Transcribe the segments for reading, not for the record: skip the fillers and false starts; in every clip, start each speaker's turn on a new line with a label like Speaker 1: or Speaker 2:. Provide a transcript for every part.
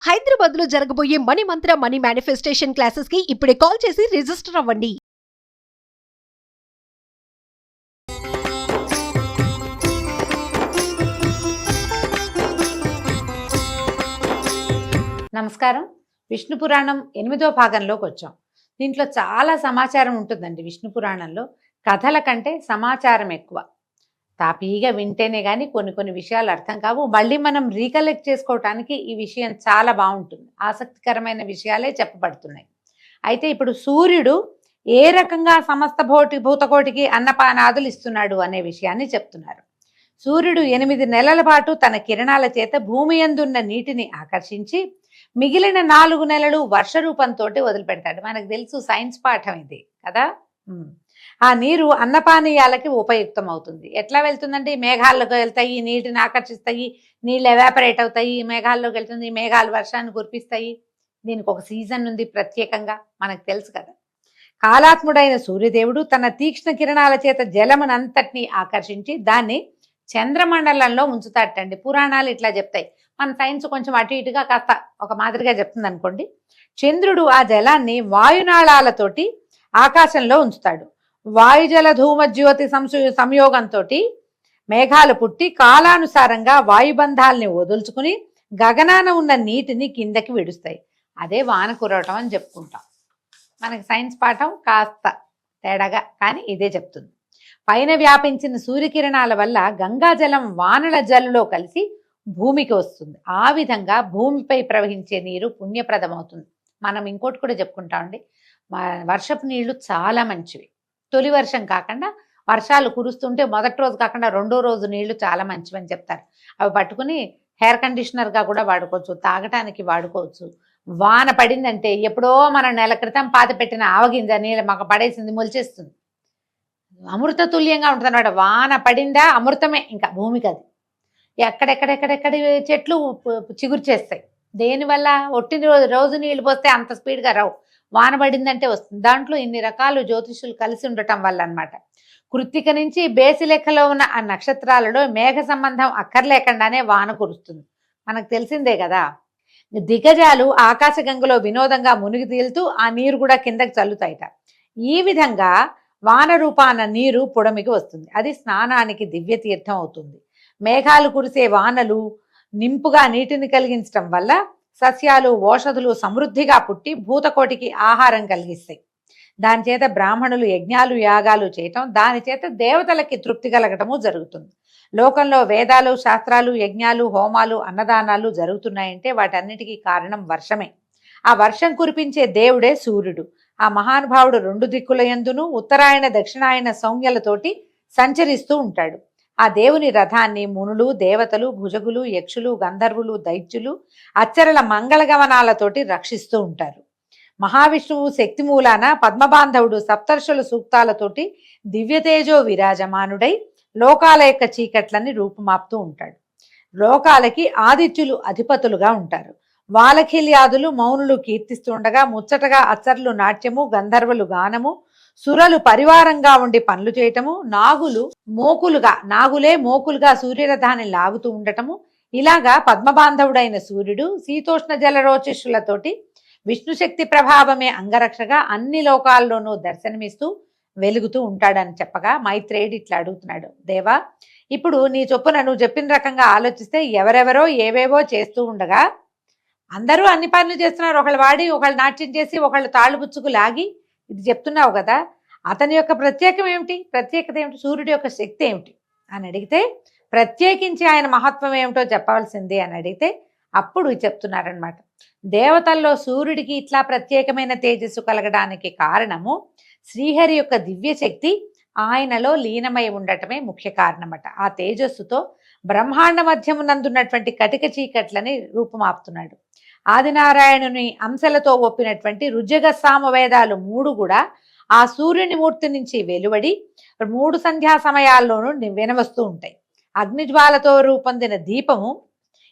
Speaker 1: హైదరాబాద్ లో జరగబోయే మనీ మంత్ర money manifestation classes కి ఇప్పుడే కాల్ చేసి రిజిస్టర్ అవ్వండి.
Speaker 2: నమస్కారం. విష్ణు పురాణం 8వ భాగంలోకి వచ్చాం. దీంట్లో చాలా సమాచారం ఉంటుందండి. విష్ణు పురాణంలో కథల కంటే సమాచారం ఎక్కువ. తాపీగా వింటేనే కానీ కొన్ని విషయాలు అర్థం కావు. మళ్ళీ మనం రీకలెక్ట్ చేసుకోవటానికి ఈ విషయం చాలా బాగుంటుంది. ఆసక్తికరమైన విషయాలే చెప్పబడుతున్నాయి. అయితే ఇప్పుడు సూర్యుడు ఏ రకంగా సమస్త భూతకోటికి అన్నపానాదులు ఇస్తున్నాడు అనే విషయాన్ని చెప్తున్నారు. సూర్యుడు 8 నెలల పాటు తన కిరణాల చేత భూమి యందున్న నీటిని ఆకర్షించి మిగిలిన 4 నెలలు వర్ష రూపంతో వదిలిపెడతాడు. మనకు తెలుసు, సైన్స్ పాఠం ఇది కదా. ఆ నీరు అన్నపానీయాలకి ఉపయుక్తం అవుతుంది. ఎట్లా వెళ్తుందంటే మేఘాల్లోకి వెళ్తాయి, నీటిని ఆకర్షిస్తాయి, నీళ్ళు ఎవాపరేట్ అవుతాయి, మేఘాల్లోకి వెళ్తుంది, మేఘాలు వర్షాన్ని కురిపిస్తాయి. దీనికి ఒక సీజన్ ఉంది ప్రత్యేకంగా, మనకు తెలుసు కదా. కాలాత్ముడైన సూర్యదేవుడు తన తీక్ష్ణ కిరణాల చేత జలమునంతటినీ ఆకర్షించి దాన్ని చంద్రమండలంలో ఉంచుతాటండి. పురాణాలు ఇట్లా చెప్తాయి. మన సైన్స్ కొంచెం అటు ఇటుగా కాస్త ఒక మాదిరిగా చెప్తుంది అనుకోండి. చంద్రుడు ఆ జలాన్ని వాయునాళాలతోటి ఆకాశంలో ఉంచుతాడు. వాయుజల ధూమ జ్యోతి సంయోగంతో మేఘాలు పుట్టి కాలానుసారంగా వాయుబంధాలని వదులుచుకుని గగనాన ఉన్న నీటిని కిందకి విడుస్తాయి. అదే వాన కురవటం అని చెప్పుకుంటాం. మనకి సైన్స్ పాఠం కాస్త తేడాగా కానీ ఇదే చెప్తుంది. పైన వ్యాపించిన సూర్యకిరణాల వల్ల గంగాజలం వానల జల్లులో కలిసి భూమికి వస్తుంది. ఆ విధంగా భూమిపై ప్రవహించే నీరు పుణ్యప్రదమవుతుంది. మనం ఇంకోటి కూడా చెప్పుకుంటామండి, వర్షపు నీళ్లు చాలా మంచివి. తొలి వర్షం కాకుండా వర్షాలు కురుస్తుంటే మొదటి రోజు కాకుండా రెండో రోజు నీళ్లు చాలా మంచివని చెప్తారు. అవి పట్టుకుని హెయిర్ కండిషనర్గా కూడా వాడుకోవచ్చు, తాగటానికి వాడుకోవచ్చు. వాన పడిందంటే ఎప్పుడో మన నెల క్రితం పాతి పెట్టిన ఆవగింజ నీళ్ళు మాకు పడేసింది, మొలిచేస్తుంది. అమృత తుల్యంగా ఉంటుంది అన్నమాట. వాన పడిందా అమృతమే ఇంకా భూమికి. అది ఎక్కడెక్కడెక్కడెక్కడి చెట్లు చిగురు చేస్తాయి. దేనివల్ల? ఒట్టిన రోజు నీళ్ళు పోస్తే అంత స్పీడ్గా రావు, వాన పడిందంటే వస్తుంది. దాంట్లో ఇన్ని రకాలు జ్యోతిషులు కలిసి ఉండటం వల్ల అనమాట. కృత్తిక నుంచి బేసి లెక్కలో ఉన్న ఆ నక్షత్రాలలో మేఘ సంబంధం అక్కర్లేకుండానే వాన కురుస్తుంది. మనకు తెలిసిందే కదా. దిగజాలు ఆకాశగంగలో వినోదంగా మునిగి తేలుతూ ఆ నీరు కూడా కిందకి చల్లుతాయిట. ఈ విధంగా వాన రూపాన నీరు పుడమికి వస్తుంది. అది స్నానానికి దివ్య తీర్థం అవుతుంది. మేఘాలు కురిసే వానలు నింపుగా నీటిని కలిగించడం వల్ల సస్యాలు ఓషధులు సమృద్ధిగా పుట్టి భూతకోటికి ఆహారం కలిగిస్తాయి. దాని చేత బ్రాహ్మణులు యజ్ఞాలు యాగాలు చేయటం, దాని చేత దేవతలకి తృప్తి కలగటము జరుగుతుంది. లోకంలో వేదాలు శాస్త్రాలు యజ్ఞాలు హోమాలు అన్నదానాలు జరుగుతున్నాయంటే వాటన్నిటికీ కారణం వర్షమే. ఆ వర్షం కురిపించే దేవుడే సూర్యుడు. ఆ మహానుభావుడు 2 దిక్కుల యందును ఉత్తరాయణ దక్షిణాయన సౌజ్ఞలతోటి సంచరిస్తూ ఉంటాడు. ఆ దేవుని రథాన్ని మునులు దేవతలు భుజగులు యక్షులు గంధర్వులు దైత్యులు అచ్చరల మంగళగమనాలతోటి రక్షిస్తూ ఉంటారు. మహావిష్ణువు శక్తి మూలాన పద్మబాంధవుడు సప్తర్షుల సూక్తాలతోటి దివ్యతేజో విరాజమానుడై లోకాల యొక్క చీకట్లని రూపుమాపుతూ ఉంటాడు. లోకాలకి ఆదిత్యులు అధిపతులుగా ఉంటారు. వాలఖిల్యాదులు మౌనులు కీర్తిస్తుండగా ముచ్చటగా అచ్చర్లు నాట్యము గంధర్వులు గానము సురలు పరివారంగా ఉండి పనులు చేయటము నాగులే మోకులుగా సూర్యరథాన్ని లాగుతూ ఉండటము, ఇలాగా పద్మబాంధవుడైన సూర్యుడు శీతోష్ణ జలరోచిష్యులతోటి విష్ణుశక్తి ప్రభావమే అంగరక్షగా అన్ని లోకాల్లోనూ దర్శనమిస్తూ వెలుగుతూ ఉంటాడని చెప్పగా మైత్రేయుడు ఇట్లా అడుగుతున్నాడు, దేవా, ఇప్పుడు నీ చొప్పున నువ్వు చెప్పిన రకంగా ఆలోచిస్తే ఎవరెవరో ఏవేవో చేస్తూ ఉండగా అందరూ అన్ని పనులు చేస్తున్నారు. ఒకళ్ళు వాడి ఒకళ్ళు నాట్యం చేసి ఒకళ్ళు తాళ్ళుబుచ్చుకు లాగి ఇది చెప్తున్నావు కదా, అతని యొక్క ప్రత్యేకత ఏమిటి, సూర్యుడి యొక్క శక్తి ఏమిటి అని అడిగితే, ప్రత్యేకించి ఆయన మహత్వం ఏమిటో చెప్పవలసింది అని అడిగితే అప్పుడు చెప్తున్నారనమాట. దేవతల్లో సూర్యుడికి ఇట్లా ప్రత్యేకమైన తేజస్సు కలగడానికి కారణము శ్రీహరి యొక్క దివ్య శక్తి ఆయనలో లీనమై ఉండటమే ముఖ్య కారణమట. ఆ తేజస్సుతో బ్రహ్మాండ మధ్యమునందున్నటువంటి కటిక చీకట్లని రూపుమాపుతున్నాడు. ఆదినారాయణుని అంశలతో ఒప్పినటువంటి రుజగ సామవేదాలు 3 కూడా ఆ సూర్యుని మూర్తి నుంచి వెలువడి 3 సంధ్యా సమయాల్లోనూ వినవస్తూ ఉంటాయి. అగ్నిజ్వాలతో రూపొందిన దీపము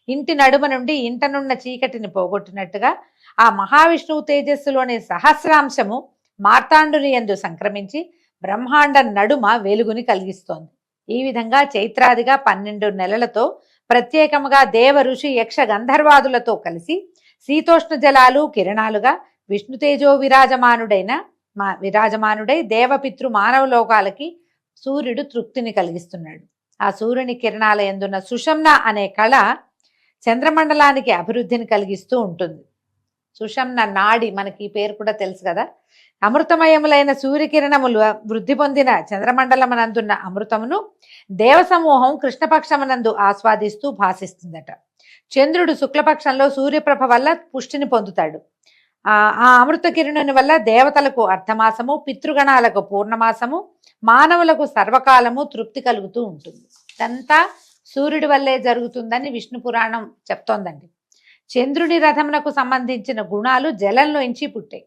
Speaker 2: ఇంటి నడుమ నుండి ఇంటనున్న చీకటిని పోగొట్టినట్టుగా ఆ మహావిష్ణువు తేజస్సులోని సహస్రాంశము మార్తాండుని యందు సంక్రమించి బ్రహ్మాండ నడుమ వెలుగుని కలిగిస్తోంది. ఈ విధంగా చైత్రాదిగా 12 నెలలతో ప్రత్యేకముగా దేవ ఋషి యక్ష గంధర్వాదులతో కలిసి శీతోష్ణ జలాలు కిరణాలుగా విష్ణుతేజో విరాజమానుడై దేవపితృ మానవ లోకాలకి సూర్యుడు తృప్తిని కలిగిస్తున్నాడు. ఆ సూర్యుని కిరణాల యందున్న సుషమ్న అనే కళ చంద్రమండలానికి అభివృద్ధిని కలిగిస్తూ ఉంటుంది. సుషమ్న నాడి, మనకి ఈ పేరు కూడా తెలుసు కదా. అమృతమయములైన సూర్యకిరణములు వృద్ధి పొందిన చంద్రమండలమనందున్న అమృతమును దేవసమూహం కృష్ణపక్షమనందు ఆస్వాదిస్తూ భాసిస్తుందట. చంద్రుడు శుక్లపక్షంలో సూర్యప్రభ వల్ల పుష్టిని పొందుతాడు. ఆ అమృత కిరణుని వల్ల దేవతలకు అర్ధమాసము, పితృగణాలకు పూర్ణమాసము, మానవులకు సర్వకాలము తృప్తి కలుగుతూ ఉంటుంది. ఇదంతా సూర్యుడి వల్లే జరుగుతుందని విష్ణు పురాణం చెప్తోందండి. చంద్రుడి రథమునకు సంబంధించిన గుణాలు జలంలోంచి పుట్టాయి,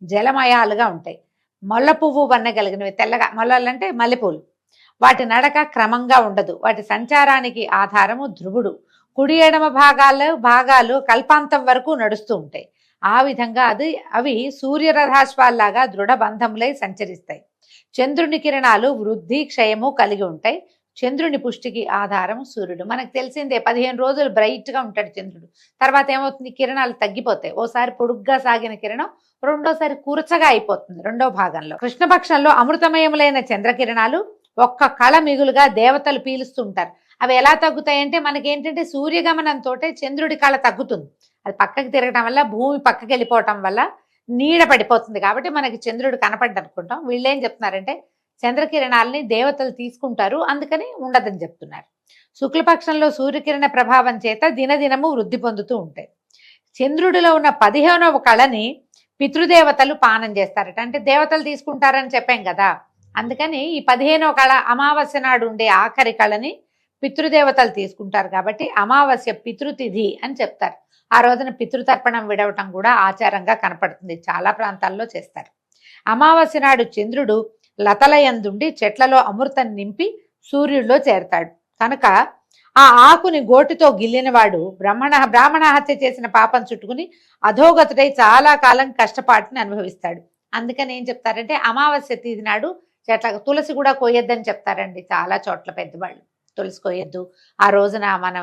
Speaker 2: జలమయాలుగా ఉంటాయి. మొల్ల పువ్వు వన్న కలిగినవి, తెల్లగా మొల్లలంటే మల్లెపూలు. వాటి నడక క్రమంగా ఉండదు. వాటి సంచారానికి ఆధారము ధ్రువుడు. కుడి ఎడమ భాగాలు కల్పాంతం వరకు నడుస్తూ ఉంటాయి. ఆ విధంగా అవి సూర్యరథాశ్వాల్లాగా దృఢ బంధములై సంచరిస్తాయి. చంద్రుని కిరణాలు వృద్ధి క్షయము కలిగి ఉంటాయి. చంద్రుని పుష్టికి ఆధారం సూర్యుడు. మనకు తెలిసిందే, 15 రోజులు బ్రైట్గా ఉంటాడు చంద్రుడు. తర్వాత ఏమవుతుంది, కిరణాలు తగ్గిపోతాయి. ఓసారి పొడుగ్గా సాగిన కిరణం రెండోసారి కూర్చగా అయిపోతుంది రెండో భాగంలో. కృష్ణపక్షంలో అమృతమయములైన చంద్రకిరణాలు ఒక్క కళ మిగులుగా దేవతలు పీలుస్తుంటారు. అవి ఎలా తగ్గుతాయంటే, మనకేంటంటే సూర్యగమనంతో చంద్రుడి కళ తగ్గుతుంది. అది పక్కకి తిరగటం వల్ల, భూమి పక్కకి వెళ్ళిపోవటం వల్ల నీడ పడిపోతుంది. కాబట్టి మనకి చంద్రుడు కనపడ్డ అనుకుంటాం. వీళ్ళేం చెప్తున్నారంటే చంద్రకిరణాలని దేవతలు తీసుకుంటారు, అందుకని ఉండదని చెప్తున్నారు. శుక్లపక్షంలో సూర్యకిరణ ప్రభావం చేత దినదినము వృద్ధి పొందుతూ ఉంటాయి. చంద్రుడిలో ఉన్న 15వ కళని పితృదేవతలు పానం చేస్తారట. అంటే దేవతలు తీసుకుంటారని చెప్పాం కదా, అందుకని ఈ 15వ కళ అమావాస్య నాడు ఉండే ఆఖరి కళని పితృదేవతలు తీసుకుంటారు. కాబట్టి అమావాస్య పితృతిథి అని చెప్తారు. ఆ రోజున పితృతర్పణం విడవటం కూడా ఆచారంగా కనపడుతుంది, చాలా ప్రాంతాల్లో చేస్తారు. అమావాస్య నాడు చంద్రుడు లతలయందుండి చెట్లలో అమృతం నింపి సూర్యుడిలో చేరతాడు. కనుక ఆ ఆకుని గోటితో గిల్లినవాడు బ్రాహ్మణ హత్య చేసిన పాపం చుట్టుకుని అధోగతుడై చాలా కాలం కష్టపాటుని అనుభవిస్తాడు. అందుకని ఏం చెప్తారంటే అమావాస్య తిథి నాడు చెట్ల తులసి కూడా కోయొద్దని చెప్తారండి. చాలా చోట్ల పెద్దవాళ్ళు తులసి కోయొద్దు, ఆ రోజున మన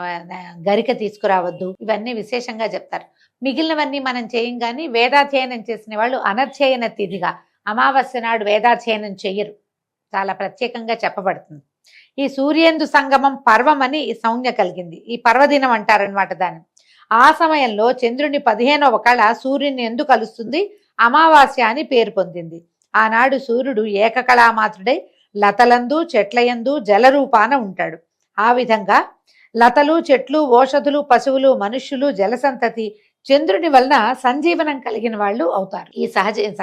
Speaker 2: గరిక తీసుకురావద్దు, ఇవన్నీ విశేషంగా చెప్తారు. మిగిలినవన్నీ మనం చేయం. కానీ వేదాధ్యయనం చేసిన వాళ్ళు అనధ్యయన తిథిగా అమావాస్య నాడు వేదాధ్యయనం చెయ్యరు, చాలా ప్రత్యేకంగా చెప్పబడుతుంది. ఈ సూర్యేందు సంగమం పర్వం అని సంజ్ఞ కలిగింది. ఈ పర్వదినం అంటారనమాట దాన్ని. ఆ సమయంలో చంద్రుని 15వ కళ సూర్యుని ఎందు కలుస్తుంది, అమావాస్య అని పేరు పొందింది. ఆనాడు సూర్యుడు ఏకకళామాత్రుడై లతలందు చెట్లయందు జలరూపాన ఉంటాడు. ఆ విధంగా లతలు, చెట్లు, ఓషధులు, పశువులు, మనుష్యులు, జలసంతతి చంద్రుని వలన సంజీవనం కలిగిన వాళ్ళు అవుతారు. ఈ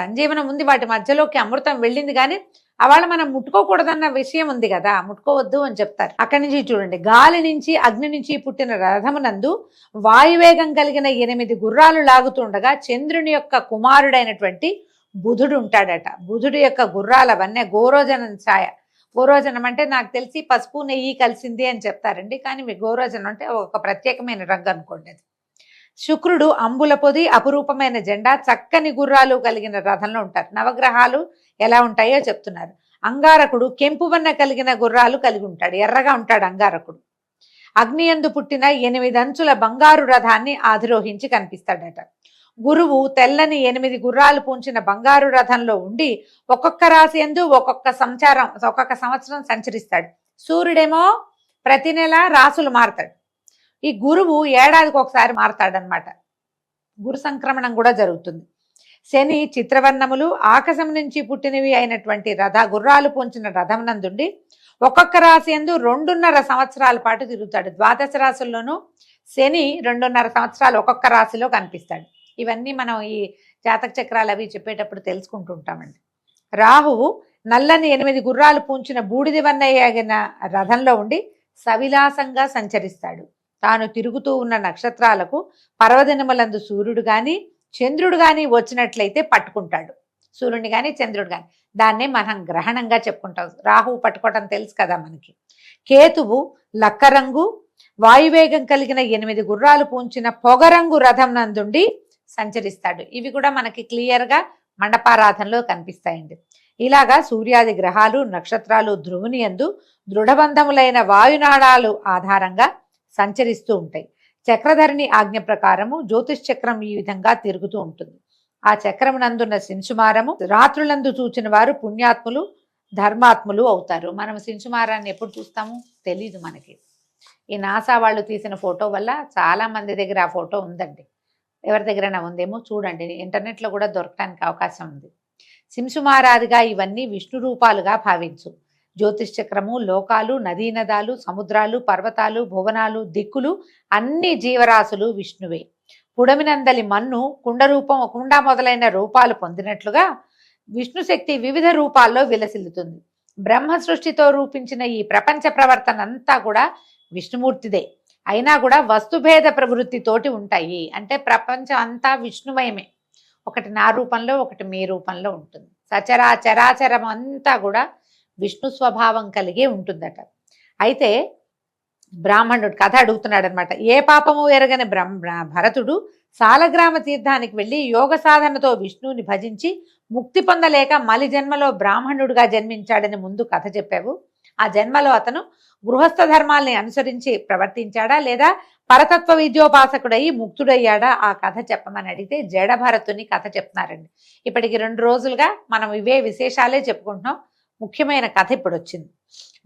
Speaker 2: సంజీవనం ఉంది, వాటి మధ్యలోకి అమృతం వెళ్ళింది, కానీ అవాళ మనం ముట్టుకోకూడదన్న విషయం ఉంది కదా, ముట్టుకోవద్దు అని చెప్తారు. అక్కడి నుంచి చూడండి, గాలి నుంచి అగ్ని నుంచి పుట్టిన రథమునందు వాయువేగం కలిగిన 8 గుర్రాలు లాగుతుండగా చంద్రుని యొక్క కుమారుడైనటువంటి బుధుడు ఉంటాడట. బుధుడు యొక్క గుర్రాల వన్నె గోరోజనం ఛాయ. గోరోజనం అంటే నాకు తెలిసి పసుపు నెయ్యి కలిసింది అని చెప్తారండి, కానీ మీ గోరోజనం అంటే ఒక ప్రత్యేకమైన రంగు అనుకోండి. అది శుక్రుడు అంబుల పొది, అపురూపమైన జెండా, చక్కని గుర్రాలు కలిగిన రథంలో ఉంటారు. నవగ్రహాలు ఎలా ఉంటాయో చెప్తున్నారు. అంగారకుడు కెంపు వన్న కలిగిన గుర్రాలు కలిగి ఉంటాడు, ఎర్రగా ఉంటాడు అంగారకుడు. అగ్నియందు పుట్టిన 8 అంచుల బంగారు రథాన్ని ఆధిరోహించి కనిపిస్తాడట. గురువు తెల్లని 8 గుర్రాలు పూంచిన బంగారు రథంలో ఉండి ఒక్కొక్క రాశి యందు ఒక్కొక్క సంవత్సరం సంచరిస్తాడు. సూర్యుడేమో ప్రతి నెల రాసులు మారుతాడు. ఈ గురువు ఏడాదికి ఒకసారి మారతాడనమాట. గురు సంక్రమణం కూడా జరుగుతుంది. శని చిత్రవర్ణములు ఆకాశం నుంచి పుట్టినవి అయినటువంటి గుర్రాలు పొంచిన రథం నందుండి ఒక్కొక్క రాశి యందు 2.5 సంవత్సరాల పాటు తిరుగుతాడు. ద్వాదశ రాశుల్లోనూ శని 2.5 సంవత్సరాలు ఒక్కొక్క రాశిలో కనిపిస్తాడు. ఇవన్నీ మనం ఈ జాతక చక్రాలు అవి చెప్పేటప్పుడు తెలుసుకుంటూ ఉంటామండి. రాహువు నల్లని 8 గుర్రాలు పూంచిన బూడిది వన్నయ్యగిన రథంలో ఉండి సవిలాసంగా సంచరిస్తాడు. తాను తిరుగుతూ ఉన్న నక్షత్రాలకు పర్వదినములందు సూర్యుడు గాని చంద్రుడు గాని వచ్చినట్లయితే పట్టుకుంటాడు. సూర్యుడిని కానీ చంద్రుడు కానీ, దాన్నే మనం గ్రహణంగా చెప్పుకుంటాం. రాహువు పట్టుకోవటం తెలుసు కదా మనకి. కేతువు లక్కరంగు వాయువేగం కలిగిన 8 గుర్రాలు పూంచిన పొగరంగు రథం నందుండి సంచరిస్తాడు. ఇవి కూడా మనకి క్లియర్గా మండపారాధనలో కనిపిస్తాయండి. ఇలాగా సూర్యాది గ్రహాలు, నక్షత్రాలు ధ్రువుని యందు దృఢబంధములైన వాయునాళాలు ఆధారంగా సంచరిస్తూ ఉంటాయి. చక్రధరిని ఆజ్ఞ ప్రకారము జ్యోతిష్ చక్రం ఈ విధంగా తిరుగుతూ ఉంటుంది. ఆ చక్రమునందున్న శింసుమారము రాత్రులందు చూచిన వారు పుణ్యాత్ములు ధర్మాత్ములు అవుతారు. మనం శింసుమారాన్ని ఎప్పుడు చూస్తాము తెలీదు మనకి. ఈ నాసా వాళ్ళు తీసిన ఫోటో వల్ల చాలా మంది దగ్గర ఆ ఫోటో ఉందండి. ఎవరి దగ్గరైనా ఉందేమో చూడండి, ఇంటర్నెట్లో కూడా దొరకడానికి అవకాశం ఉంది. శింసుమారాదిగా ఇవన్నీ విష్ణు రూపాలుగా భావించు. జ్యోతిష్ చక్రము, లోకాలు, నదీనదాలు, సముద్రాలు, పర్వతాలు, భువనాలు, దిక్కులు అన్ని జీవరాశులు విష్ణువే. పుడమినందలి మన్ను కుండ మొదలైన రూపాలు పొందినట్లుగా విష్ణు శక్తి వివిధ రూపాల్లో విలసిల్లుతుంది. బ్రహ్మ సృష్టితో రూపించిన ఈ ప్రపంచ ప్రవర్తన అంతా కూడా విష్ణుమూర్తిదే. అయినా కూడా వస్తుభేద ప్రవృత్తితోటి ఉంటాయి. అంటే ప్రపంచం అంతా విష్ణుమయమే. ఒకటి నా రూపంలో, ఒకటి మీ రూపంలో ఉంటుంది. చరాచరం అంతా కూడా విష్ణు స్వభావం కలిగే ఉంటుందట. అయితే బ్రాహ్మణుడు కథ అడుగుతున్నాడు అనమాట. ఏ పాపము ఎరగని భరతుడు సాలగ్రామ తీర్థానికి వెళ్ళి యోగ సాధనతో విష్ణువుని భజించి ముక్తి పొందలేక మలి జన్మలో బ్రాహ్మణుడిగా జన్మించాడని ముందు కథ చెప్పావు. ఆ జన్మలో అతను గృహస్థ ధర్మాల్ని అనుసరించి ప్రవర్తించాడా లేదా పరతత్వ విద్యోపాసకుడై ముక్తుడయ్యాడా? ఆ కథ చెప్పమని అడిగితే జడ భరతుని కథ చెప్తున్నారండి. ఇప్పటికి 2 రోజులుగా మనం ఇవే విశేషాలే చెప్పుకుంటున్నాం. ముఖ్యమైన కథ ఇప్పుడు వచ్చింది.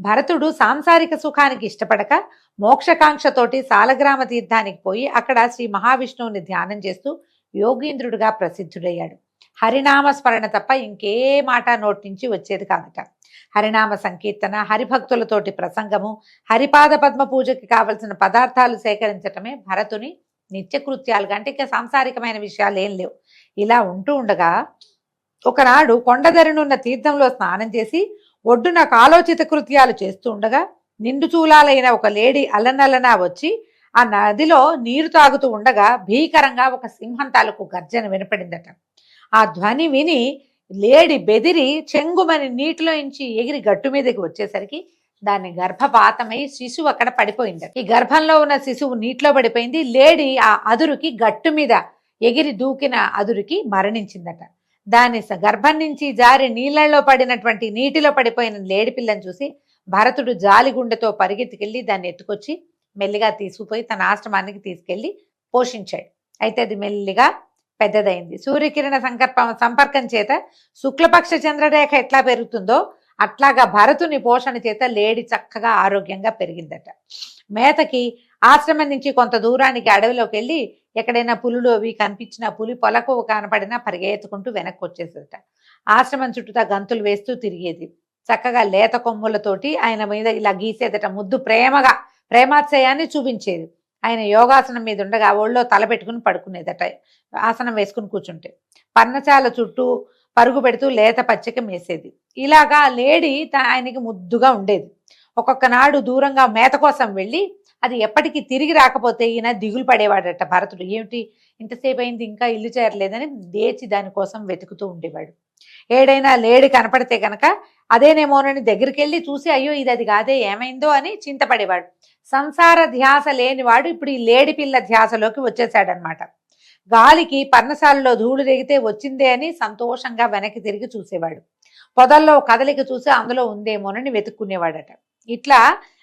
Speaker 2: భరతుడు సాంసారిక సుఖానికి ఇష్టపడక మోక్షకాంక్షతోటి సాలగ్రామ తీర్థానికి పోయి అక్కడ శ్రీ మహావిష్ణువుని ధ్యానం చేస్తూ యోగీంద్రుడిగా ప్రసిద్ధుడయ్యాడు. హరినామ స్మరణ తప్ప ఇంకే మాట నోటి నుంచి వచ్చేది కాదట. హరినామ సంకీర్తన, హరిభక్తులతోటి ప్రసంగము, హరిపాద పద్మ పూజకి కావలసిన పదార్థాలు సేకరించటమే భరతుని నిత్యకృత్యాలుగా. అంటే ఇక సాంసారికమైన విషయాలు ఏం లేవు. ఇలా ఉంటూ ఉండగా ఒకనాడు కొండదరినున్న తీర్థంలో స్నానం చేసి ఒడ్డున కాలోచిత కృత్యాలు చేస్తూ ఉండగా నిండు చూలాలైన ఒక లేడీ అల్లనల్లనా వచ్చి ఆ నదిలో నీరు తాగుతూ ఉండగా భీకరంగా ఒక సింహం తాలూకు గర్జన వినపడిందట. ఆ ధ్వని విని లేడి బెదిరి చెంగుమని నీటిలో ఇంచి ఎగిరి గట్టు మీదకి వచ్చేసరికి దాని గర్భపాతమై శిశువు అక్కడ పడిపోయిందట. ఈ గర్భంలో ఉన్న శిశువు నీటిలో పడిపోయింది. లేడి ఆ అదురుకి గట్టు మీద ఎగిరి దూకిన అదురుకి మరణించిందట. దాని గర్భం నుంచి జారి నీళ్లలో పడినటువంటి నీటిలో పడిపోయిన లేడి పిల్లని చూసి భరతుడు జాలిగుండెతో పరిగెత్తుకెళ్ళి దాన్ని ఎత్తుకొచ్చి మెల్లిగా తీసుకుపోయి తన ఆశ్రమానికి తీసుకెళ్లి పోషించాడు. అయితే అది మెల్లిగా పెద్దదైంది. సూర్యకిరణ సంపర్కం చేత శుక్లపక్ష చంద్రరేఖ ఎట్లా పెరుగుతుందో అట్లాగా భరతుని పోషణ చేత లేడి చక్కగా ఆరోగ్యంగా పెరిగిందట. మేతకి ఆశ్రమం నుంచి కొంత దూరానికి అడవిలోకి వెళ్ళి ఎక్కడైనా పులులు అవి కనిపించినా, పులి పొలకు కనపడినా పరిగెత్తుకుంటూ వెనక్కి వచ్చేసేదట. ఆశ్రమం చుట్టూతా గంతులు వేస్తూ తిరిగేది. చక్కగా లేత కొమ్ములతోటి ఆయన మీద ఇలా గీసేదట. ముద్దు ప్రేమాశ్రయాన్ని చూపించేది. ఆయన యోగాసనం మీద ఉండగా ఒళ్ళో తల పెట్టుకుని పడుకునేదట. ఆసనం వేసుకుని కూర్చుంటే పర్ణశాల చుట్టూ పరుగు పెడుతూ లేత పచ్చిక మేసేది. ఇలాగా లేడీ ఆయనకి ముద్దుగా ఉండేది. ఒక్కొక్క నాడు దూరంగా మేత కోసం వెళ్ళి అది ఎప్పటికీ తిరిగి రాకపోతే ఈయన దిగులు పడేవాడట. భరతుడు ఏమిటి ఇంతసేపు అయింది ఇంకా ఇల్లు చేరలేదని లేచి దానికోసం వెతుకుతూ ఉండేవాడు. ఏడైనా లేడి కనపడితే కనుక అదేనేమోనని దగ్గరికి వెళ్ళి చూసి అయ్యో ఇది అది కాదే ఏమైందో అని చింతపడేవాడు. సంసార ధ్యాస లేనివాడు ఇప్పుడు ఈ లేడి పిల్ల ధ్యాసలోకి వచ్చేసాడనమాట. గాలికి పర్ణశాలలో ధూళి రేగితే వచ్చిందే అని సంతోషంగా వెనక్కి తిరిగి చూసేవాడు. పొదల్లో కదలిక చూసి అందులో ఉందేమోనని వెతుక్కునేవాడట. ఇట్లా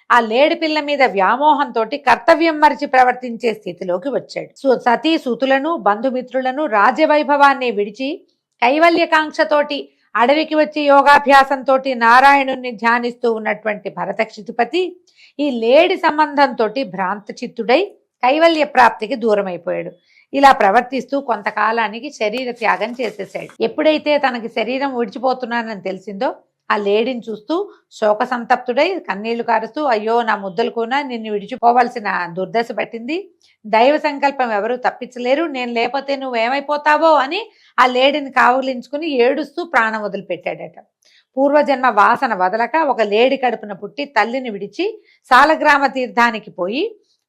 Speaker 2: ఆ లేడి పిల్ల మీద వ్యామోహంతో కర్తవ్యం మరిచి ప్రవర్తించే స్థితిలోకి వచ్చాడు. సతీ సుతులను, బంధుమిత్రులను, రాజ్యవైభవాన్ని విడిచి కైవల్యకాంక్షతోటి అడవికి వచ్చి యోగాభ్యాసంతో నారాయణుణ్ణి ధ్యానిస్తూ ఉన్నటువంటి భరతక్షితిపతి ఈ లేడి సంబంధంతో భ్రాంత చిత్తుడై కైవల్య ప్రాప్తికి దూరమైపోయాడు. ఇలా ప్రవర్తిస్తూ కొంతకాలానికి శరీర త్యాగం చేసేసాడు. ఎప్పుడైతే తనకి శరీరం విడిచిపోతున్నానని తెలిసిందో ఆ లేడిని చూస్తూ శోక సంతప్తుడై కన్నీళ్లు కారుస్తూ అయ్యో నా ముద్దలు కూడా నిన్ను విడిచిపోవలసిన దుర్దశ పట్టింది, దైవ సంకల్పం ఎవరు తప్పించలేరు, నేను లేకపోతే నువ్వేమైపోతావో అని ఆ లేడిని కావులించుకుని ఏడుస్తూ ప్రాణం వదిలిపెట్టాడట. పూర్వజన్మ వాసన వదలక ఒక లేడి కడుపున పుట్టి తల్లిని విడిచి సాలగ్రామ తీర్థానికి పోయి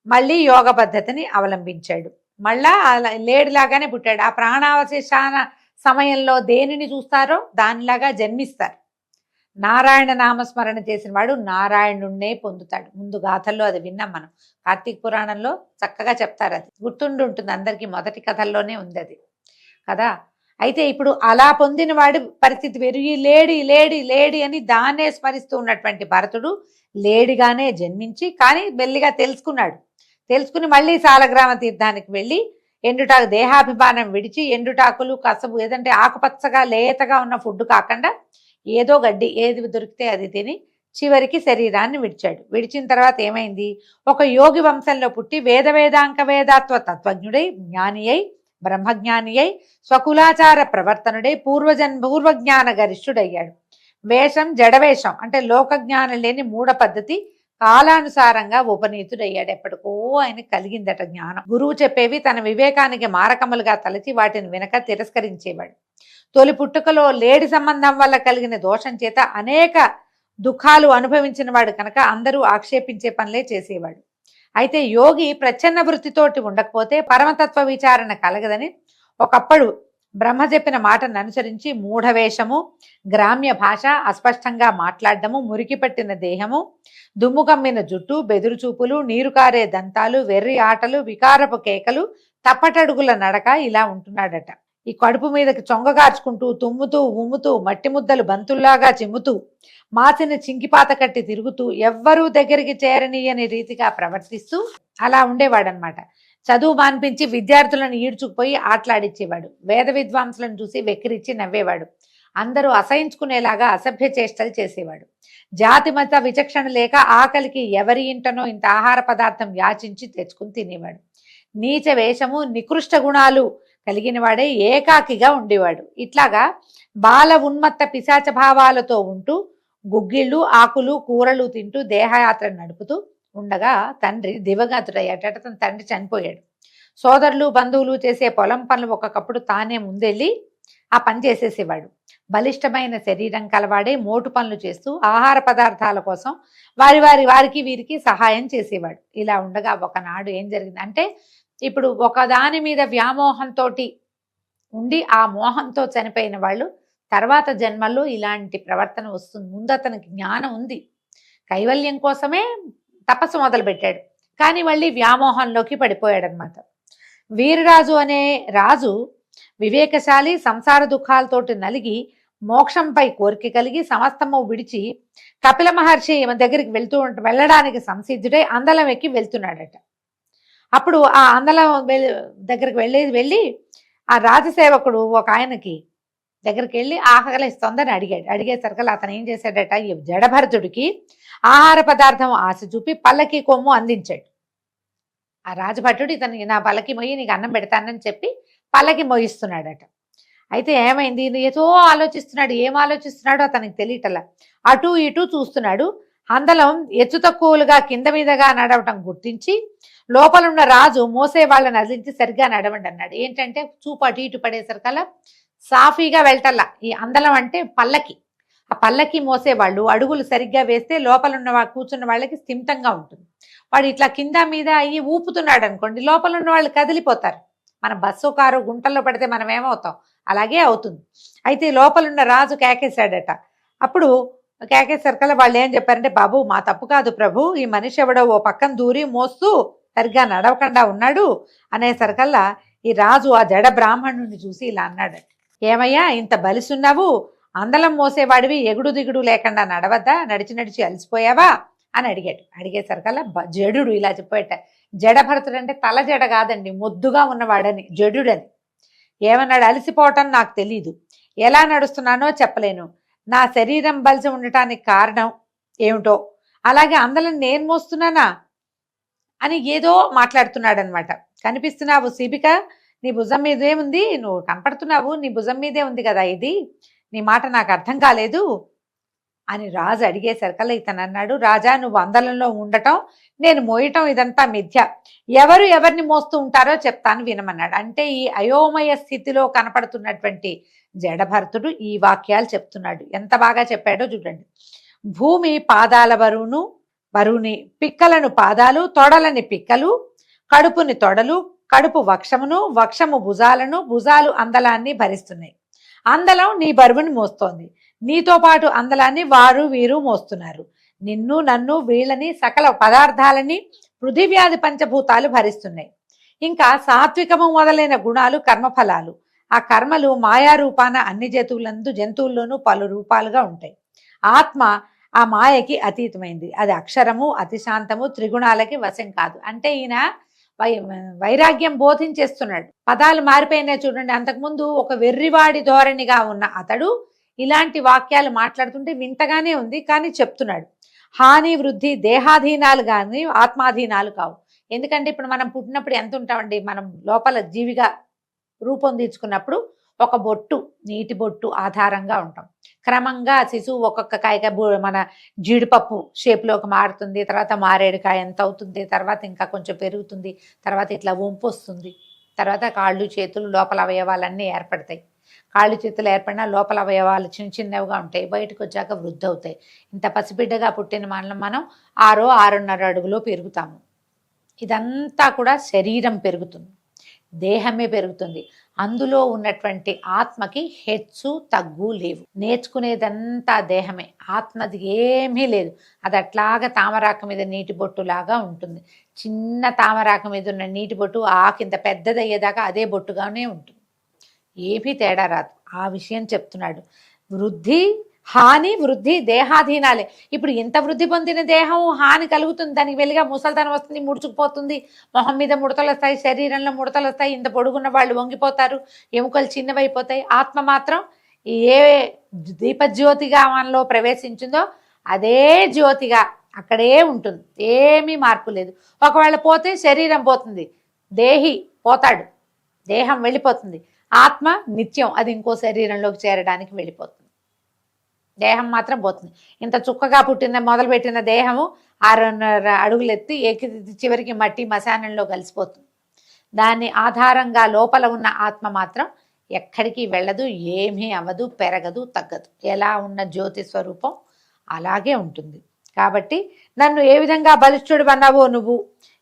Speaker 2: మళ్ళీ యోగ పద్ధతిని అవలంబించాడు. మళ్ళా లేడిలాగానే పుట్టాడు. ఆ ప్రాణావశేషాన సమయంలో దేనిని చూస్తారో దానిలాగా జన్మిస్తారు. నారాయణ నామస్మరణ చేసిన వాడు నారాయణుణ్ణే పొందుతాడు. ముందు గాథల్లో అది విన్నాం మనం. కార్తీక పురాణంలో చక్కగా చెప్తారు. అది గుర్తుండి ఉంటుంది అందరికీ. మొదటి కథల్లోనే ఉంది అది కదా. అయితే ఇప్పుడు అలా పొందిన వాడి పరిస్థితి వేరు. ఈ లేడి లేడి లేడి అని దాన్నే స్మరిస్తూ ఉన్నటువంటి భరతుడు లేడిగానే జన్మించి కానీ మెల్లిగా తెలుసుకున్నాడు. తెలుసుకుని మళ్ళీ సాలగ్రామ తీర్థానికి వెళ్ళి ఎండుటాకు దేహాభిమానం విడిచి ఎండుటాకులు కసబు ఏదంటే ఆకుపచ్చగా లేతగా ఉన్న ఫుడ్ కాకుండా ఏదో గడ్డి ఏది దొరికితే అది తిని చివరికి శరీరాన్ని విడిచాడు. విడిచిన తర్వాత ఏమైంది? ఒక యోగి వంశంలో పుట్టి వేదాంక వేదాత్వ తత్వజ్ఞుడై జ్ఞాని అయి బ్రహ్మజ్ఞాని అయి స్వకులాచార ప్రవర్తనుడై పూర్వజ్ఞాన గరిష్ఠుడయ్యాడు. వేషం జడవేషం అంటే లోకజ్ఞానం లేని మూఢ పద్ధతి కాలానుసారంగా ఉపనీతుడయ్యాడు. ఎప్పటికో ఆయనకు కలిగిందట జ్ఞానం. గురువు చెప్పేవి తన వివేకానికి మారకములుగా తలచి వాటిని వినక తిరస్కరించేవాడు. తొలి పుట్టుకలో లేడి సంబంధం వల్ల కలిగిన దోషం చేత అనేక దుఃఖాలు అనుభవించిన వాడు కనుక అందరూ ఆక్షేపించే పనులే చేసేవాడు. అయితే యోగి ప్రచ్ఛన్న వృత్తితోటి ఉండకపోతే పరమతత్వ విచారణ కలగదని ఒకప్పుడు బ్రహ్మ చెప్పిన మాటను అనుసరించి మూఢవేషము, గ్రామ్య భాష, అస్పష్టంగా మాట్లాడడము, మురికి పట్టిన దేహము, దుమ్ము కమ్మిన జుట్టు, బెదురు చూపులు, నీరు కారే దంతాలు, వెర్రి ఆటలు, వికారపు కేకలు, తప్పటడుగుల నడక ఇలా ఉంటున్నాడట. ఈ కడుపు మీదకి చొంగగార్చుకుంటూ తుమ్ముతూ ఉమ్ముతూ మట్టి ముద్దలు బంతుల్లాగా చిమ్ముతూ మాసిన చింకిపాత కట్టి తిరుగుతూ ఎవ్వరూ దగ్గరికి చేరనీయని రీతిగా ప్రవర్తిస్తూ అలా ఉండేవాడనమాట. చదువు మాన్పించి విద్యార్థులను ఈడ్చుకుపోయి ఆటలాడిచ్చేవాడు. వేద విద్వాంసులను చూసి వెక్కిరిచ్చి నవ్వేవాడు. అందరూ అసహించుకునేలాగా అసభ్య చేష్టలు చేసేవాడు. జాతి మత విచక్షణ లేక ఆకలికి ఎవరి ఇంటనో ఇంత ఆహార పదార్థం యాచించి తెచ్చుకుని తినేవాడు. నీచ వేషము, నికృష్ట గుణాలు కలిగిన వాడే ఏకాకిగా ఉండేవాడు. ఇట్లాగా బాల ఉన్మత్త పిశాచ భావాలతో ఉంటూ గుగ్గిళ్ళు, ఆకులు, కూరలు తింటూ దేహయాత్ర నడుపుతూ ఉండగా తండ్రి దివగతుడయ్యాట. తన తండ్రి చనిపోయాడు. సోదరులు బంధువులు చేసే పొలం పనులు ఒకప్పుడు తానే ముందెళ్ళి ఆ పని చేసేసేవాడు. బలిష్టమైన శరీరం కలవాడే మోటు పనులు చేస్తూ ఆహార పదార్థాల కోసం వారికి వీరికి సహాయం చేసేవాడు. ఇలా ఉండగా ఒకనాడు ఏం జరిగింది అంటే, ఇప్పుడు ఒక దాని మీద వ్యామోహంతో ఉండి ఆ మోహంతో చనిపోయిన వాళ్ళు తర్వాత జన్మల్లో ఇలాంటి ప్రవర్తన వస్తుంది. ముందు అతనికి జ్ఞానం ఉంది, కైవల్యం కోసమే తపస్సు మొదలుపెట్టాడు, కానీ మళ్ళీ వ్యామోహంలోకి పడిపోయాడనమాట. వీరరాజు అనే రాజు వివేకశాలి, సంసార దుఃఖాలతోటి నలిగి మోక్షంపై కోరిక కలిగి సమస్తము విడిచి కపిల మహర్షి దగ్గరికి వెళ్ళడానికి సంసిద్ధుడై అందలం ఎక్కి వెళ్తున్నాడట. అప్పుడు ఆ అందలం దగ్గరికి వెళ్ళి ఆ రాజసేవకుడు ఒక ఆయనకి దగ్గరికి వెళ్ళి ఆకలిస్తోందని అడిగేసరికి అతను ఏం చేశాడట, ఈ జడభరతుడికి ఆహార పదార్థం ఆశ చూపి పల్లకి కొమ్ము అందించాడు. ఆ రాజభటుడు ఇతనికి నా పల్లకి మొయ్యి నీకు అన్నం పెడతానని చెప్పి పల్లకి మోయిస్తున్నాడట. అయితే ఏమైంది, ఏదో ఆలోచిస్తున్నాడు. ఏం ఆలోచిస్తున్నాడో అతనికి తెలియటలా. అటు ఇటు చూస్తున్నాడు. అందలం ఎత్తు తక్కువలుగా కింద మీదగా నడవటం గుర్తించి లోపలున్న రాజు మోసే వాళ్ళని అదిలించి సరిగ్గా నడవండి అన్నాడు. ఏంటంటే చూపు అటు ఇటు పడేసరికల్లా సాఫీగా వెళ్ళటల్లా. ఈ అందలం అంటే పల్లకి. ఆ పల్లకి మోసేవాళ్ళు అడుగులు సరిగ్గా వేస్తే లోపలున్న కూర్చున్న వాళ్ళకి స్థిమితంగా ఉంటుంది. వాడు ఇట్లా కింద మీద అయ్యి ఊపుతున్నాడు అనుకోండి, లోపల ఉన్న వాళ్ళు కదిలిపోతారు. మన బస్సు కారు గుంటల్లో పడితే మనం ఏమవుతాం, అలాగే అవుతుంది. అయితే లోపలున్న రాజు కేకేశాడట. అప్పుడు కేకేసరికల్లా వాళ్ళు ఏం చెప్పారంటే, బాబు మా తప్పు కాదు ప్రభు, ఈ మనిషి ఎవడో ఓ పక్కన దూరి మోస్తూ సరిగ్గా నడవకుండా ఉన్నాడు అనేసరికల్లా ఈ రాజు ఆ జడ బ్రాహ్మణుడిని చూసి ఇలా అన్నాడు, ఏమయ్యా ఇంత బలిసున్నావు, అందలం మోసేవాడివి ఎగుడు దిగుడు లేకుండా నడవద్దా, నడిచి అలసిపోయావా అని అడిగేసరికల్లా జడు ఇలా చెప్పేట. జడభరతుడు అంటే తల జడ కాదండి, మొద్దుగా ఉన్నవాడని జడుడని. ఏమన్నాడు, అలసిపోవటం నాకు తెలీదు, ఎలా నడుస్తున్నానో చెప్పలేను, నా శరీరం బలిసి ఉండటానికి కారణం ఏమిటో, అలాగే అందలం నేను మోస్తున్నానా అని ఏదో మాట్లాడుతున్నాడనమాట. కనిపిస్తున్నావు శిబిక, నీ భుజం మీదే ఉంది, నువ్వు కనపడుతున్నావు, నీ భుజం మీదే ఉంది కదా ఇది, నీ మాట నాకు అర్థం కాలేదు అని రాజు అడిగేసరికల్లా ఇతను అన్నాడు, రాజా నువ్వు అందలంలో ఉండటం నేను మోయటం ఇదంతా మిథ్య, ఎవరు ఎవరిని మోస్తూ ఉంటారో చెప్తాను వినమన్నాడు. అంటే ఈ అయోమయ స్థితిలో కనపడుతున్నటువంటి జడభరతుడు ఈ వాక్యాలు చెప్తున్నాడు. ఎంత బాగా చెప్పాడో చూడండి. భూమి పాదాల బరువుని, పిక్కలను పాదాలు, తొడలని పిక్కలు, కడుపుని తొడలు, కడుపు వక్షమును, వక్షము భుజాలను, భుజాలు అందలాన్ని భరిస్తున్నాయి. అందలం నీ బరువుని మోస్తోంది, నీతో పాటు అందలాన్ని వారు వీరు మోస్తున్నారు. నిన్ను నన్ను వీళ్ళని సకల పదార్థాలని పృథివ్యాధి పంచభూతాలు భరిస్తున్నాయి. ఇంకా సాత్వికము మొదలైన గుణాలు కర్మఫలాలు. ఆ కర్మలు మాయారూపాన అన్ని జంతువుల్లోనూ పలు రూపాలుగా ఉంటాయి. ఆత్మ ఆ మాయకి అతీతమైంది. అది అక్షరము, అతిశాంతము, త్రిగుణాలకి వశం కాదు. అంటే ఈయన వైరాగ్యం బోధించేస్తున్నాడు. పదాలు మారిపోయినాయి చూడండి. అంతకుముందు ఒక వెర్రివాడి ధోరణిగా ఉన్న అతడు ఇలాంటి వాక్యాలు మాట్లాడుతుంటే వింతగానే ఉంది, కానీ చెప్తున్నాడు. హాని వృద్ధి దేహాధీనాలు కానీ ఆత్మాధీనాలు కావు. ఎందుకంటే ఇప్పుడు మనం పుట్టినప్పుడు ఎంత ఉంటామండి, మనం లోపల జీవిగా రూపొందించుకున్నప్పుడు ఒక బొట్టు, నీటి బొట్టు ఆధారంగా ఉంటాం. క్రమంగా శిశువు ఒక్కొక్క కాయగా మన జీడిపప్పు షేప్లోకి మారుతుంది, తర్వాత మారేడుకాయ ఎంత అవుతుంది, తర్వాత ఇంకా కొంచెం పెరుగుతుంది, తర్వాత ఇట్లా వంపు వస్తుంది, తర్వాత కాళ్ళు చేతులు లోపల అవయవాలన్నీ ఏర్పడతాయి. కాళ్ళు చేతులు ఏర్పడినా లోపల అవయవాలు చిన్న చిన్నవిగా ఉంటాయి, బయటకు వచ్చాక వృద్ధి అవుతాయి. ఇంత పసిబిడ్డగా పుట్టిన మనం 6-6.5 అడుగులో పెరుగుతాము. ఇదంతా కూడా శరీరం పెరుగుతుంది, దేహమే పెరుగుతుంది. అందులో ఉన్నటువంటి ఆత్మకి హెచ్చు తగ్గు లేవు. నేర్చుకునేదంతా దేహమే, ఆత్మది ఏమీ లేదు. అది అట్లాగా తామరాకు మీద నీటి బొట్టులాగా ఉంటుంది. చిన్న తామరాకు మీద ఉన్న నీటి బొట్టు ఆకింత పెద్దదయ్యేదాకా అదే బొట్టుగానే ఉంటుంది, ఏమీ తేడా రాదు. ఆ విషయం చెప్తున్నాడు. వృద్ధి హాని వృద్ధి దేహాధీనాలే. ఇప్పుడు ఎంత వృద్ధి పొందిన దేహం హాని కలుగుతుంది, దానికి వెళ్ళిగా ముసల్తనం వస్తుంది, ముడుచుకుపోతుంది, మొహం మీద ముడతలు వస్తాయి, శరీరంలో ముడతలు వస్తాయి, ఇంత పొడుగున్న వాళ్ళు వంగిపోతారు, ఎముకలు చిన్నవైపోతాయి. ఆత్మ మాత్రం ఏ దీపజ్యోతిగా మనలో ప్రవేశించిందో అదే జ్యోతిగా అక్కడే ఉంటుంది, ఏమీ మార్పు లేదు. ఒకవేళ పోతే శరీరం పోతుంది, దేహి పోతాడు, దేహం వెళ్ళిపోతుంది. ఆత్మ నిత్యం అది ఇంకో శరీరంలోకి చేరడానికి వెళ్ళిపోతుంది, దేహం మాత్రం పోతుంది. ఇంత చుక్కగా పుట్టిన మొదలుపెట్టిన దేహము 6.5 అడుగులు ఎత్తి చివరికి మట్టి మశానంలో కలిసిపోతుంది. దాన్ని ఆధారంగా లోపల ఉన్న ఆత్మ మాత్రం ఎక్కడికి వెళ్ళదు, ఏమీ అవ్వదు, పెరగదు, తగ్గదు. ఎలా ఉన్న జ్యోతి స్వరూపం అలాగే ఉంటుంది. కాబట్టి నన్ను ఏ విధంగా బలిష్ఠుడు అన్నావో నువ్వు,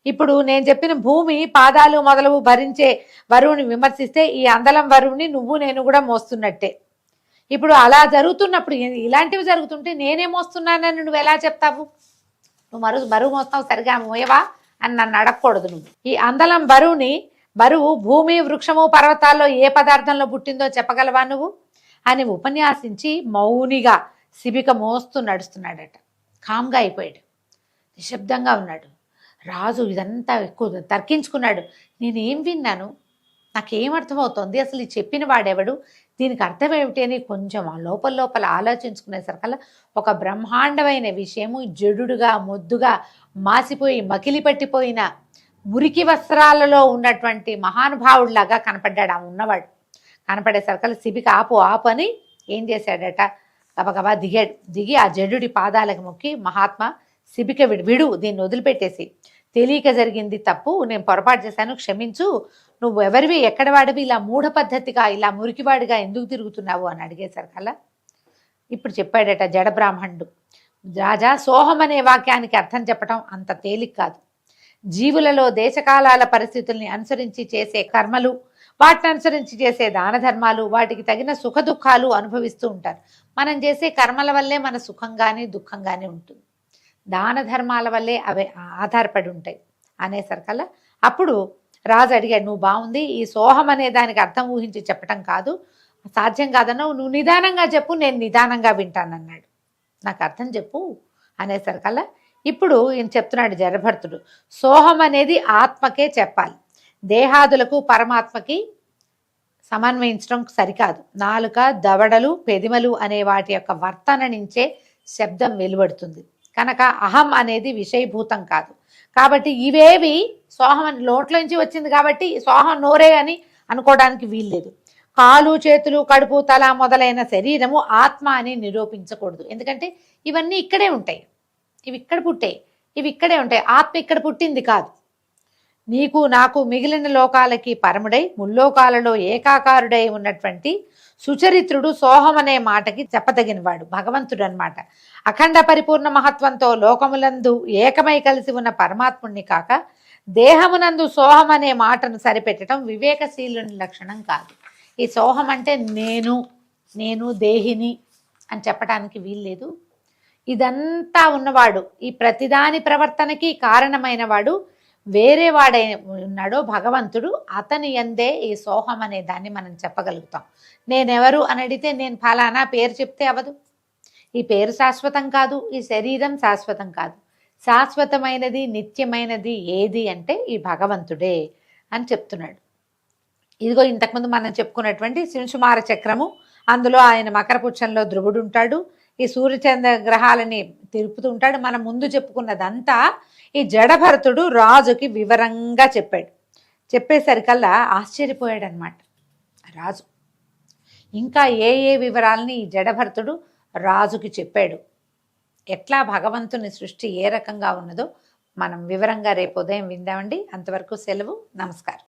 Speaker 2: ఇప్పుడు నేను చెప్పిన భూమి పాదాలు మొదలవు భరించే వరువుని విమర్శిస్తే ఈ అందలం వరువుని నువ్వు నేను కూడా మోస్తున్నట్టే. ఇప్పుడు అలా జరుగుతున్నప్పుడు ఇలాంటివి జరుగుతుంటే నేనే మోస్తున్నానని నువ్వు ఎలా చెప్తావు? నువ్వు బరువు మోస్తావు, సరిగా మోయవా అని నన్ను అడగకూడదు. నువ్వు ఈ అందలం బరువు భూమి వృక్షము పర్వతాల్లో ఏ పదార్థంలో పుట్టిందో చెప్పగలవా నువ్వు అని ఉపన్యాసించి మౌనిగా శిబిక మోస్తూ నడుస్తున్నాడట. కామ్గా అయిపోయాడు, నిశ్శబ్దంగా ఉన్నాడు. రాజు ఇదంతా ఎక్కువ తర్కించుకున్నాడు. నేనేం విన్నాను, నాకేమర్థమవుతోంది, అసలు ఈ చెప్పిన వాడెవడు, దీనికి అర్థం ఏమిటి అని కొంచెం లోపల ఆలోచించుకునేసరికల్లా ఒక బ్రహ్మాండమైన విషయము జడుడుగా మొద్దుగా మాసిపోయి మకిలి పట్టిపోయిన మురికి వస్త్రాలలో ఉన్నటువంటి మహానుభావుడిలాగా కనపడ్డాడు. ఆ ఉన్నవాడు కనపడేసరికల్లా శిబిక ఆపు అని ఏం చేశాడట, గబగబా దిగి ఆ జడుడి పాదాలకు మొక్కి, మహాత్మా శిబిక విడు, దీన్ని వదిలిపెట్టేసి, తెలియక జరిగింది తప్పు, నేను పొరపాటు చేశాను, క్షమించు, నువ్వు ఎవరివి, ఎక్కడ వాడివి, ఇలా మూఢ పద్ధతిగా ఇలా మురికివాడిగా ఎందుకు తిరుగుతున్నావు అని అడిగేసరికల్లా ఇప్పుడు చెప్పాడట జడబ్రాహ్మణుడు, రాజా సోహం అనే వాక్యానికి అర్థం చెప్పడం అంత తేలిక కాదు. జీవులలో దేశకాలాల పరిస్థితుల్ని అనుసరించి చేసే కర్మలు, వాటిని అనుసరించి చేసే దాన ధర్మాలు, వాటికి తగిన సుఖ దుఃఖాలు అనుభవిస్తూ ఉంటారు. మనం చేసే కర్మల వల్లే మన సుఖంగానే దుఃఖంగానే ఉంటుంది, దాన ధర్మాల వల్లే అవి ఆధారపడి ఉంటాయి అనేసరికల్లా అప్పుడు రాజు అడిగాడు, నువ్వు బాగుంది, ఈ సోహం అనే దానికి అర్థం ఊహించి చెప్పటం కాదు, సాధ్యం కాదన్నావు, నువ్వు నిదానంగా చెప్పు, నేను నిదానంగా వింటానన్నాడు. నాకు అర్థం చెప్పు అనేసరికల్లా ఇప్పుడు ఈయన చెప్తున్నాడు జడభర్తుడు, సోహం అనేది ఆత్మకే చెప్పాలి, దేహాదులకు పరమాత్మకి సమన్వయించడం సరికాదు. నాలుక, దవడలు, పెదిమలు అనే వాటి యొక్క వర్తన నుంచే శబ్దం వెలువడుతుంది కనుక అహం అనేది విషయభూతం కాదు. కాబట్టి ఇవేవి సోహం నోట్లోంచి వచ్చింది కాబట్టి సోహం నోరే అని అనుకోవడానికి వీల్లేదు. కాలు, చేతులు, కడుపు, తల మొదలైన శరీరము ఆత్మ అని నిరూపించకూడదు. ఎందుకంటే ఇవన్నీ ఇక్కడే ఉంటాయి, ఇవి ఇక్కడ పుట్టాయి, ఇవి ఇక్కడే ఉంటాయి. ఆత్మ ఇక్కడ పుట్టింది కాదు. నీకు నాకు మిగిలిన లోకాలకి పరముడై ముల్లోకాలలో ఏకాకారుడై ఉన్నటువంటి సుచరిత్రుడు సోహం అనే మాటకి చెప్పదగినవాడు భగవంతుడు అన్నమాట. అఖండ పరిపూర్ణ మహత్వంతో లోకములందు ఏకమై కలిసి ఉన్న పరమాత్ముణ్ణి కాక దేహమునందు సోహం అనే మాటను సరిపెట్టడం వివేకశీలుని లక్షణం కాదు. ఈ సోహం అంటే నేను దేహిని అని చెప్పడానికి వీల్లేదు. ఇదంతా ఉన్నవాడు, ఈ ప్రతిదాని ప్రవర్తనకి కారణమైన వాడు వేరే వాడై ఉన్నాడో భగవంతుడు, అతని యందే ఈ సోహం అనే దాన్ని మనం చెప్పగలుగుతాం. నేనెవరు అని అడిగితే నేను ఫలానా పేరు చెప్తే అవదు. ఈ పేరు శాశ్వతం కాదు, ఈ శరీరం శాశ్వతం కాదు. శాశ్వతమైనది నిత్యమైనది ఏది అంటే ఈ భగవంతుడే అని చెప్తున్నాడు. ఇదిగో ఇంతకుముందు మనం చెప్పుకున్నటువంటి శింశుమార చక్రము, అందులో ఆయన మకరపుచ్చంలో ధ్రువుడు ఉంటాడు. ఈ సూర్యచంద్ర గ్రహాలని తిరుపుతూ ఉంటాడు. మనం ముందు చెప్పుకున్నదంతా ఈ జడభరతుడు రాజుకి వివరంగా చెప్పాడు. చెప్పేసరికల్లా ఆశ్చర్యపోయాడు అనమాట రాజు. ఇంకా ఏ ఏ వివరాలని ఈ జడభరతుడు రాజుకి చెప్పాడు, ఎట్లా భగవంతుని సృష్టి ఏ రకంగా ఉన్నదో మనం వివరంగా రేపు ఉదయం విందామండి. అంతవరకు సెలవు. నమస్కారం.